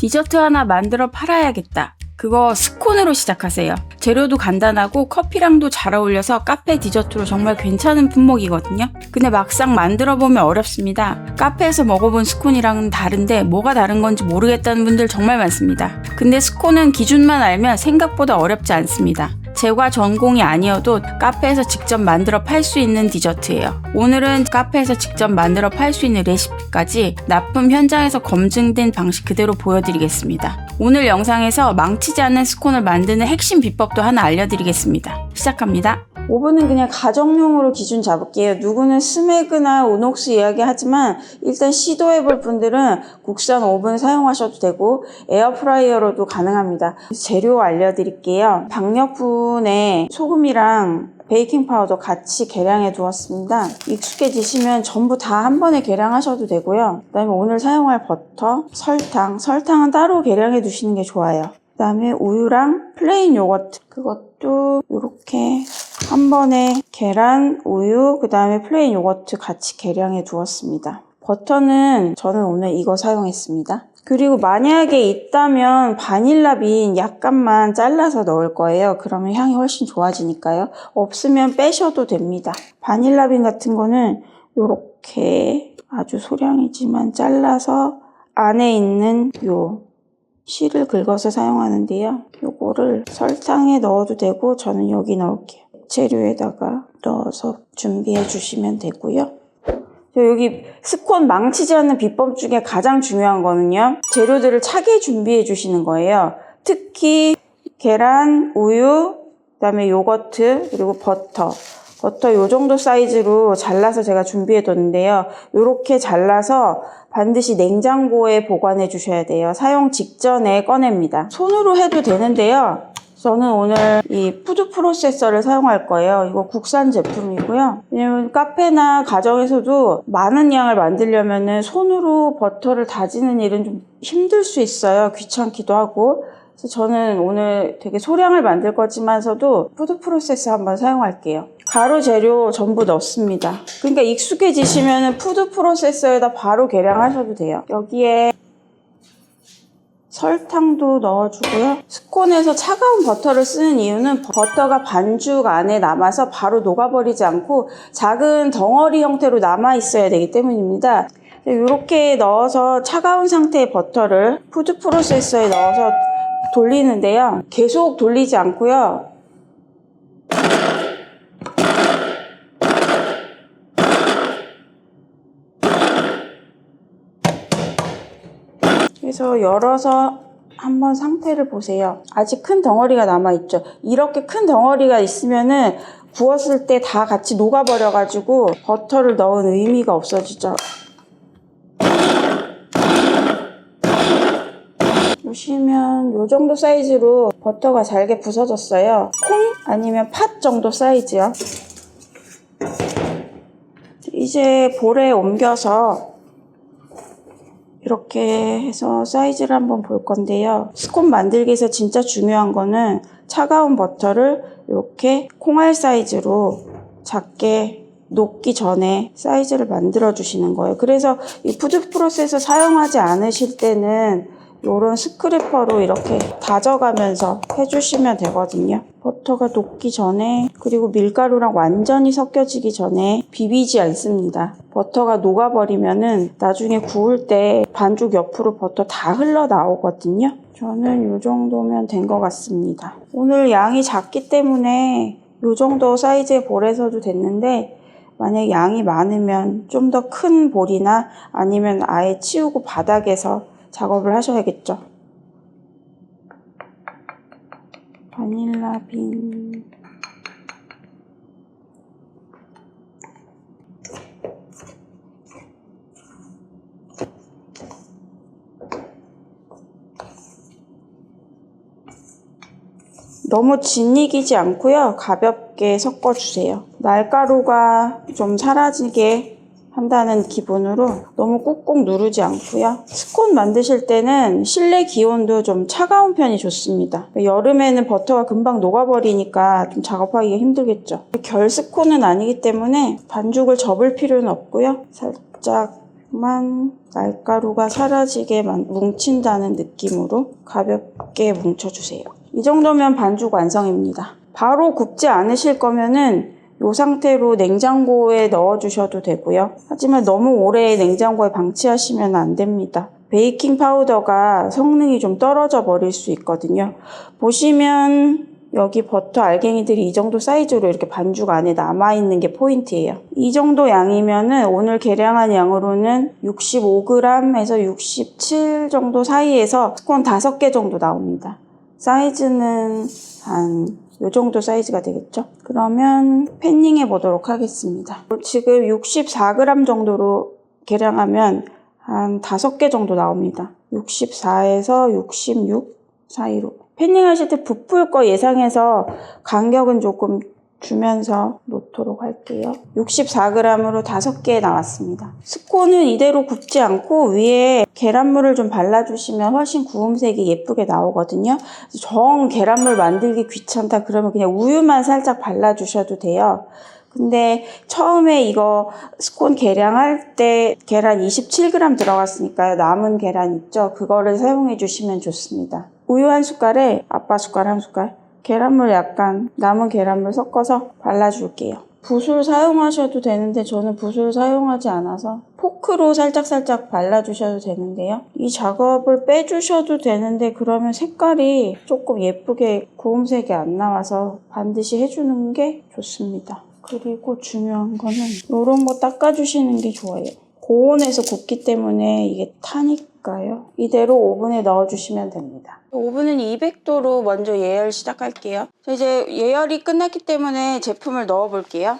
디저트 하나 만들어 팔아야겠다. 그거 스콘으로 시작하세요. 재료도 간단하고 커피랑도 잘 어울려서 카페 디저트로 정말 괜찮은 품목이거든요. 근데 막상 만들어 보면 어렵습니다. 카페에서 먹어본 스콘이랑은 다른데 뭐가 다른 건지 모르겠다는 분들 정말 많습니다. 근데 스콘은 기준만 알면 생각보다 어렵지 않습니다. 제과 전공이 아니어도 카페에서 직접 만들어 팔 수 있는 디저트예요. 오늘은 카페에서 직접 만들어 팔 수 있는 레시피까지 납품 현장에서 검증된 방식 그대로 보여드리겠습니다. 오늘 영상에서 망치지 않는 스콘을 만드는 핵심 비법도 하나 알려드리겠습니다. 시작합니다. 오븐은 그냥 가정용으로 기준 잡을게요. 누구는 스매그나 우녹스 이야기하지만 일단 시도해볼 분들은 국산 오븐 사용하셔도 되고 에어프라이어로도 가능합니다. 재료 알려드릴게요. 박력분에 소금이랑 베이킹 파우더 같이 계량해 두었습니다. 익숙해지시면 전부 다 한 번에 계량하셔도 되고요. 그 다음에 오늘 사용할 버터, 설탕은 따로 계량해 두시는 게 좋아요. 그 다음에 우유랑 플레인 요거트, 그것도 이렇게 한 번에 계란, 우유, 그 다음에 플레인 요거트 같이 계량해 두었습니다. 버터는 저는 오늘 이거 사용했습니다. 그리고 만약에 있다면 바닐라 빈 약간만 잘라서 넣을 거예요. 그러면 향이 훨씬 좋아지니까요. 없으면 빼셔도 됩니다. 바닐라 빈 같은 거는 이렇게 아주 소량이지만 잘라서 안에 있는 요 실을 긁어서 사용하는데요. 요거를 설탕에 넣어도 되고 저는 여기 넣을게요. 재료에다가 넣어서 준비해 주시면 되고요. 여기 스콘 망치지 않는 비법 중에 가장 중요한 거는요. 재료들을 차게 준비해 주시는 거예요. 특히 계란, 우유, 그다음에 요거트, 그리고 버터 요 정도 사이즈로 잘라서 제가 준비해 뒀는데요. 요렇게 잘라서 반드시 냉장고에 보관해 주셔야 돼요. 사용 직전에 꺼냅니다. 손으로 해도 되는데요. 저는 오늘 이 푸드 프로세서를 사용할 거예요. 이거 국산 제품이고요. 왜냐면 카페나 가정에서도 많은 양을 만들려면 손으로 버터를 다지는 일은 좀 힘들 수 있어요. 귀찮기도 하고. 그래서 저는 오늘 되게 소량을 만들 거지만서도 푸드 프로세서 한번 사용할게요. 가루 재료 전부 넣습니다. 그러니까 익숙해지시면 푸드 프로세서에다 바로 계량하셔도 돼요. 여기에 설탕도 넣어주고요. 스콘에서 차가운 버터를 쓰는 이유는 버터가 반죽 안에 남아서 바로 녹아버리지 않고 작은 덩어리 형태로 남아 있어야 되기 때문입니다. 이렇게 넣어서 차가운 상태의 버터를 푸드 프로세서에 넣어서 돌리는데요. 계속 돌리지 않고요. 그래서 열어서 한번 상태를 보세요. 아직 큰 덩어리가 남아있죠. 이렇게 큰 덩어리가 있으면은 구웠을 때 다 같이 녹아버려가지고 버터를 넣은 의미가 없어지죠. 보시면 이 정도 사이즈로 버터가 잘게 부서졌어요. 콩 아니면 팥 정도 사이즈요. 이제 볼에 옮겨서 이렇게 해서 사이즈를 한번 볼 건데요. 스콘 만들기에서 진짜 중요한 거는 차가운 버터를 이렇게 콩알 사이즈로 작게 녹기 전에 사이즈를 만들어 주시는 거예요. 그래서 이 푸드 프로세서 사용하지 않으실 때는 이런 스크래퍼로 이렇게 다져가면서 해주시면 되거든요. 버터가 녹기 전에 그리고 밀가루랑 완전히 섞여지기 전에 비비지 않습니다. 버터가 녹아버리면은 나중에 구울 때 반죽 옆으로 버터 다 흘러나오거든요. 저는 이 정도면 된 것 같습니다. 오늘 양이 작기 때문에 이 정도 사이즈의 볼에서도 됐는데 만약 양이 많으면 좀 더 큰 볼이나 아니면 아예 치우고 바닥에서 작업을 하셔야겠죠. 바닐라 빈. 너무 진익이지 않고요. 가볍게 섞어주세요. 날가루가 좀 사라지게 한다는 기분으로 너무 꾹꾹 누르지 않고요. 스콘 만드실 때는 실내 기온도 좀 차가운 편이 좋습니다. 여름에는 버터가 금방 녹아버리니까 좀 작업하기가 힘들겠죠. 결 스콘은 아니기 때문에 반죽을 접을 필요는 없고요. 살짝 조금만 날가루가 사라지게 뭉친다는 느낌으로 가볍게 뭉쳐주세요. 이 정도면 반죽 완성입니다. 바로 굽지 않으실 거면은 이 상태로 냉장고에 넣어주셔도 되고요. 하지만 너무 오래 냉장고에 방치하시면 안 됩니다. 베이킹 파우더가 성능이 좀 떨어져 버릴 수 있거든요. 보시면 여기 버터 알갱이들이 이 정도 사이즈로 이렇게 반죽 안에 남아있는 게 포인트예요. 이 정도 양이면은 오늘 계량한 양으로는 65g에서 67 정도 사이에서 스콘 5개 정도 나옵니다. 사이즈는 한 이 정도 사이즈가 되겠죠? 그러면 패닝해 보도록 하겠습니다. 지금 64g 정도로 계량하면 한 5개 정도 나옵니다. 64에서 66 사이로. 패닝 하실 때 부풀 거 예상해서 간격은 조금 주면서 놓도록 할게요. 64g으로 5개 나왔습니다. 스콘은 이대로 굽지 않고 위에 계란물을 좀 발라주시면 훨씬 구움색이 예쁘게 나오거든요. 정 계란물 만들기 귀찮다 그러면 그냥 우유만 살짝 발라주셔도 돼요. 근데 처음에 이거 스콘 계량할 때 계란 27g 들어갔으니까요. 남은 계란 있죠? 그거를 사용해 주시면 좋습니다. 우유 한 숟갈에 아빠 숟갈 한 숟갈, 계란물 약간 남은 계란물 섞어서 발라줄게요. 붓을 사용하셔도 되는데 저는 붓을 사용하지 않아서 포크로 살짝살짝 발라주셔도 되는데요. 이 작업을 빼주셔도 되는데 그러면 색깔이 조금 예쁘게 구움색이 안 나와서 반드시 해주는 게 좋습니다. 그리고 중요한 거는 이런 거 닦아주시는 게 좋아요. 고온에서 굽기 때문에 이게 타니까요. 이대로 오븐에 넣어주시면 됩니다. 오븐은 200도로 먼저 예열 시작할게요. 이제 예열이 끝났기 때문에 제품을 넣어 볼게요.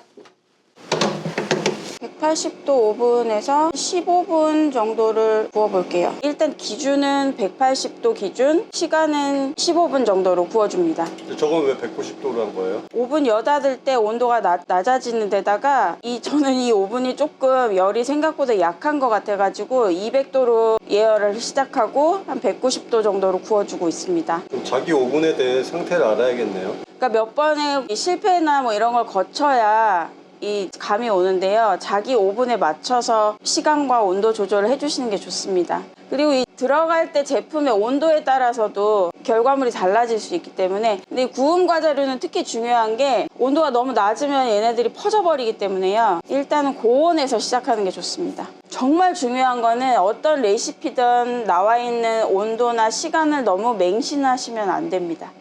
180도 오븐에서 15분 정도를 구워 볼게요. 일단 기준은 180도 기준, 시간은 15분 정도로 구워줍니다. 저건 왜 190도로 한 거예요? 오븐 열 닫을 때 온도가 낮아지는 데다가 저는 이 오븐이 조금 열이 생각보다 약한 것 같아가지고 200도로 예열을 시작하고 한 190도 정도로 구워주고 있습니다. 그럼 자기 오븐에 대해 상태를 알아야겠네요. 그러니까 몇 번의 실패나 뭐 이런 걸 거쳐야 이 감이 오는데요. 자기 오븐에 맞춰서 시간과 온도 조절을 해주시는 게 좋습니다. 그리고 이 들어갈 때 제품의 온도에 따라서도 결과물이 달라질 수 있기 때문에, 근데 구움 과자류는 특히 중요한 게 온도가 너무 낮으면 얘네들이 퍼져버리기 때문에요. 일단은 고온에서 시작하는 게 좋습니다. 정말 중요한 거는 어떤 레시피든 나와 있는 온도나 시간을 너무 맹신하시면 안 됩니다.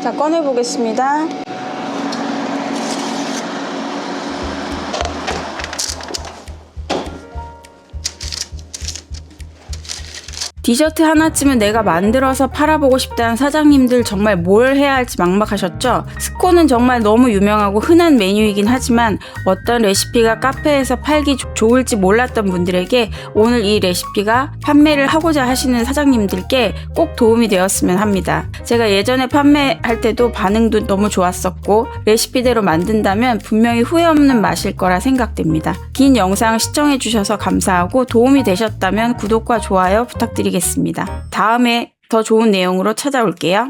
자, 꺼내 보겠습니다. 디저트 하나쯤은 내가 만들어서 팔아보고 싶다는 사장님들 정말 뭘 해야 할지 막막하셨죠? 스콘은 정말 너무 유명하고 흔한 메뉴이긴 하지만 어떤 레시피가 카페에서 팔기 좋을지 몰랐던 분들에게 오늘 이 레시피가 판매를 하고자 하시는 사장님들께 꼭 도움이 되었으면 합니다. 제가 예전에 판매할 때도 반응도 너무 좋았었고 레시피대로 만든다면 분명히 후회 없는 맛일 거라 생각됩니다. 긴 영상 시청해주셔서 감사하고 도움이 되셨다면 구독과 좋아요 부탁드리겠습니다. 다음에 더 좋은 내용으로 찾아올게요.